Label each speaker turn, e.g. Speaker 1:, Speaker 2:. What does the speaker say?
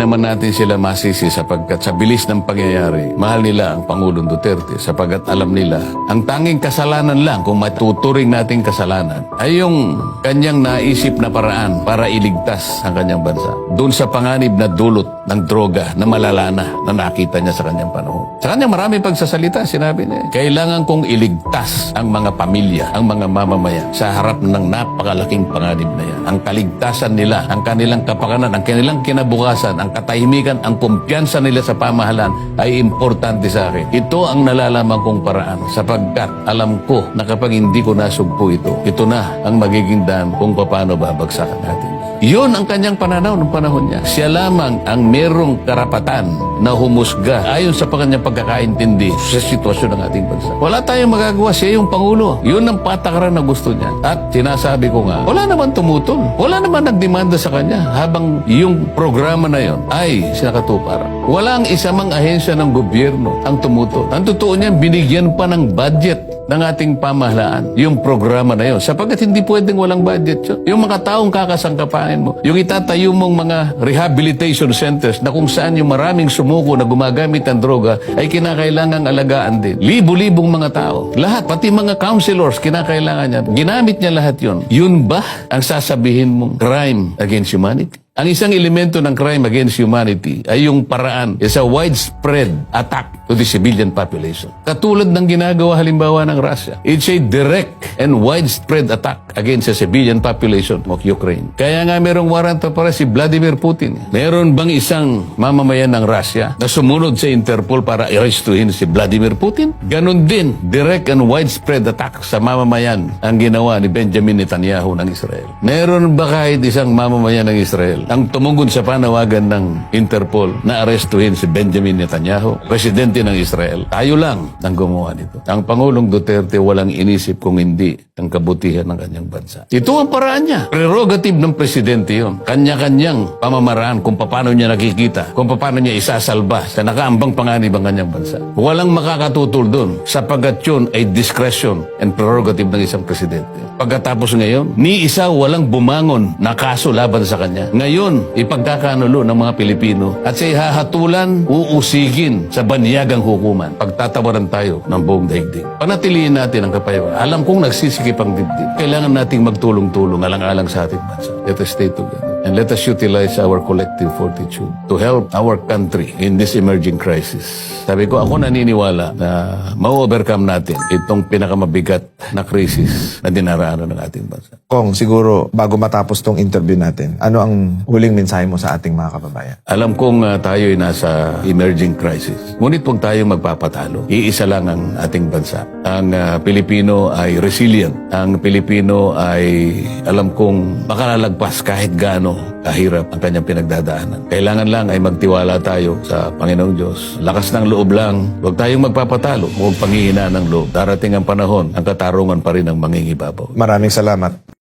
Speaker 1: naman natin sila masisi sapagkat sa bilis ng pangyayari, mahal nila ang Pangulong Duterte sapagkat alam nila ang tanging kasalanan lang, kung matuturing nating kasalanan, ay yung kanyang naisip na paraan para iligtas ang kanyang bansa doon sa panganib na dulot ng droga na malala na nakita niya sa kanyang panahon. Sa kanyang maraming pagsasalita, sinabi niya, kailangan kong iligtas ang mga pamilya, ang mga mamamayan sa harap ng napakalaking panganib na yan. Ang kaligtasan nila, ang kanilang kapakanan, ang kanilang kinabukasan, ang katahimikan, ang kumpiyansa nila sa pamahalaan ay importante sa akin. Ito ang nalalaman kong paraan sapagkat alam ko na kapag hindi ko nasugpo ito na ang magiging daan kung paano babagsakan natin. Yun ang kanyang pananaw ng panahon niya. Siya lamang ang merong karapatan na humusga ayon sa kanyang pagkakaintindi sa sitwasyon ng ating bansa. Wala tayong magagawa. Siya yung Pangulo. Yun ang patakaran na gusto niya. At sinasabi ko nga, wala naman tumutol. Wala naman nagdemanda sa kanya habang yung programa na yon ay sinakatuparan. Walang isa mang ahensya ng gobyerno ang tumutol. Ang totoo niyan, binigyan pa ng budget ng ating pamahalaan yung programa na yun. Sapagkat hindi pwedeng walang budget yun. Yung mga taong kakasangkapain mo, yung itatayo mong mga rehabilitation centers na kung saan yung maraming sumuko na gumagamit ng droga ay kinakailangang alagaan din. Libo-libong mga tao. Lahat, pati mga counselors, kinakailangan niya. Ginamit niya lahat yun. Yun ba ang sasabihin mong crime against humanity? Ang isang elemento ng crime against humanity ay yung paraan is a widespread attack to the civilian population. Katulad ng ginagawa halimbawa ng Russia. It's a direct and widespread attack against the civilian population of Ukraine. Kaya nga merong warrant of arrest si Vladimir Putin. Meron bang isang mamamayan ng Russia na sumunod sa Interpol para i-arrestuhin si Vladimir Putin? Ganon din, direct and widespread attack sa mamamayan ang ginawa ni Benjamin Netanyahu ng Israel. Meron ba kahit isang mamamayan ng Israel ang tumugon sa panawagan ng Interpol na arestuhin si Benjamin Netanyahu, presidente ng Israel? Tayo lang ang gumawa nito. Ang Pangulong Duterte walang inisip kung hindi ang kabutihan ng kanyang bansa. Ito ang paraan niya. Prerogative ng presidente yun. Kanya-kanyang pamamaraan kung paano niya nakikita, kung paano niya isasalba sa nakaambang panganib ang kanyang bansa. Walang makakatutol doon sapagkat yun ay discretion and prerogative ng isang presidente. Pagkatapos ngayon, ni isa walang bumangon na kaso laban sa kanya. Ngayon, ipagkakanulo ng mga Pilipino at siya hahatulan, uusigin sa banyagang hukuman. Pagtatawaran tayo ng buong daigdig. Panatiliin natin ang kapayapaan. Alam kong nagsisikip ang dibdib. Kailangan nating magtulong-tulong alang-alang sa ating bansa. Let us stay together. And let us utilize our collective fortitude to help our country in this emerging crisis. Sabi ko, ako naniniwala na ma-overcome natin itong pinakamabigat na krisis na dinaraanan ng ating bansa.
Speaker 2: Kong, siguro bago matapos tong interview natin, ano ang huling mensahe mo sa ating mga kababayan?
Speaker 1: Alam kong tayo ay nasa emerging crisis. Ngunit huwag tayong magpapatalo. Iisa lang ang ating bansa. Ang Pilipino ay resilient. Ang Pilipino ay alam kong makalalagpas kahit gaano kahirap ang kanyang pinagdadaanan. Kailangan lang ay magtiwala tayo sa Panginoong Diyos. Lakas ng loob lang. Huwag tayong magpapatalo. Huwag panghihina ng loob. Darating ang panahon, ang katarungan pa rin ang mangingibabaw.
Speaker 2: Maraming salamat.